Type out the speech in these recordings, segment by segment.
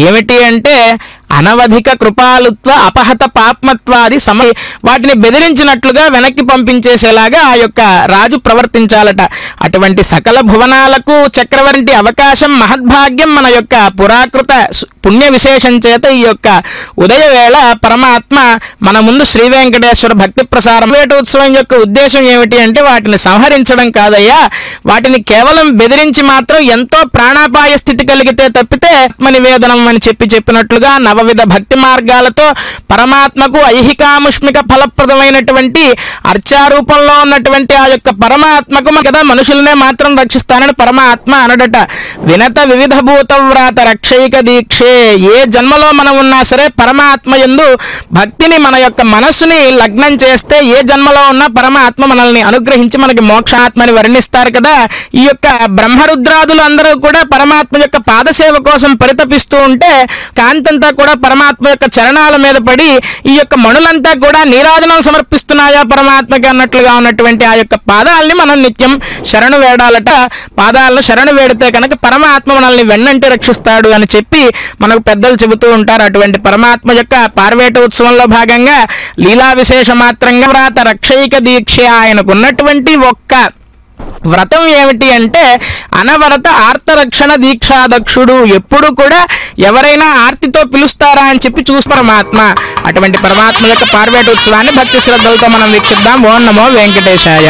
ఏమిటి అంటే అనవధిక కృపాలుత్వ అపహత పాప్మత్వాది వాటిని బెదిరించినట్లుగా వెనక్కి పంపించేసేలాగా ఆ యొక్క రాజు ప్రవర్తించాలట. అటువంటి సకల భువనాలకు చక్రవర్తి అవకాశం మహద్భాగ్యం మన యొక్క పురాకృత పుణ్య విశేషం చేత ఈ యొక్క ఉదయవేళ పరమాత్మ మన ముందు శ్రీ వెంకటేశ్వర భక్తి ప్రసారం ఉత్సవం యొక్క ఉద్దేశం ఏమిటి అంటే వాటిని సంహరించడం కాదయ్యా, వాటిని కేవలం బెదిరించి మాత్రం ఎంతో ప్రాణాపాయ స్థితి కలిగితే తప్పితే ఆత్మ నివేదనం అని చెప్పినట్లుగా నవవిధ భక్తి మార్గాలతో పరమాత్మకు ఐహికాముష్మిక ఫలప్రదమైనటువంటి అర్చారూపంలో ఉన్నటువంటి ఆ యొక్క పరమాత్మకు కదా మనుషులనే మాత్రం రక్షిస్తానని పరమాత్మ అనడట. వినత వివిధ భూతవ్రాత రక్షైక దీక్షే, ఏ జన్మలో మనం ఉన్నా సరే పరమాత్మ యందు భక్తిని మన యొక్క మనస్సుని లగ్నం చేస్తే ఏ జన్మలో ఉన్నా పరమాత్మ మనల్ని అనుగ్రహించి మనకి మోక్షాత్మని వర్ణిస్తారు కదా. ఈ యొక్క బ్రహ్మరుద్రాదులు అందరూ కూడా పరమాత్మ యొక్క పాదసేవ కోసం పరితపిస్తూ ఉంటే కాంతంతా కూడా పరమాత్మ యొక్క చరణాల మీద పడి ఈ యొక్క మణులంతా కూడా నీరాజనం సమర్పిస్తున్నాయా పరమాత్మకి అన్నట్లుగా ఉన్నటువంటి ఆ యొక్క పాదాలని మనం నిత్యం శరణు వేడాలట. పాదాలను శరణు వేడితే కనుక పరమాత్మ మనల్ని వెన్నంటి రక్షిస్తాడు అని చెప్పి మనకు పెద్దలు చెబుతూ ఉంటారు. అటువంటి పరమాత్మ యొక్క పార్వేట ఉత్సవంలో భాగంగా లీలా విశేష మాత్రంగా వ్రాత రక్షైక దీక్ష ఆయనకు ఉన్నటువంటి ఒక్క వ్రతం ఏమిటి అంటే అనవరత ఆర్తరక్షణ దీక్షాదక్షుడు. ఎప్పుడు కూడా ఎవరైనా ఆర్తితో పిలుస్తారా అని చెప్పి చూసి పరమాత్మ. అటువంటి పరమాత్మ యొక్క పార్వేట ఉత్సవాన్ని భక్తి శ్రద్ధలతో మనం వీక్షిద్దాం. ఓం నమో వెంకటేశాయ.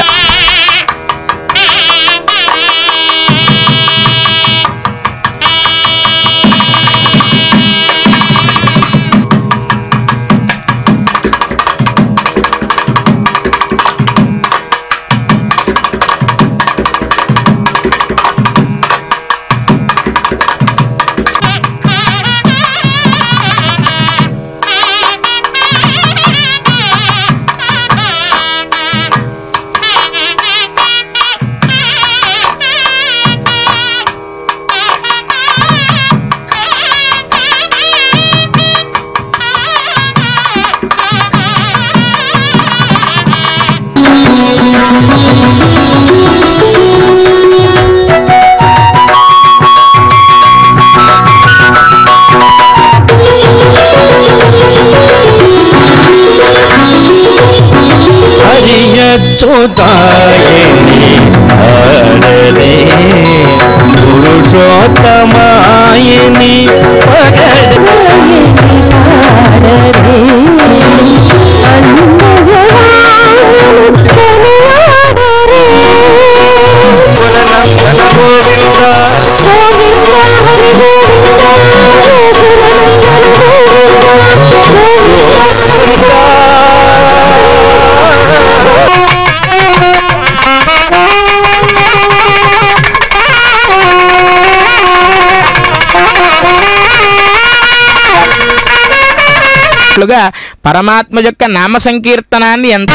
సుతాయని ఆడరే పురుషోత్తమాయని పరమాత్మ యొక్క నామ సంకీర్తనాన్ని ఎంత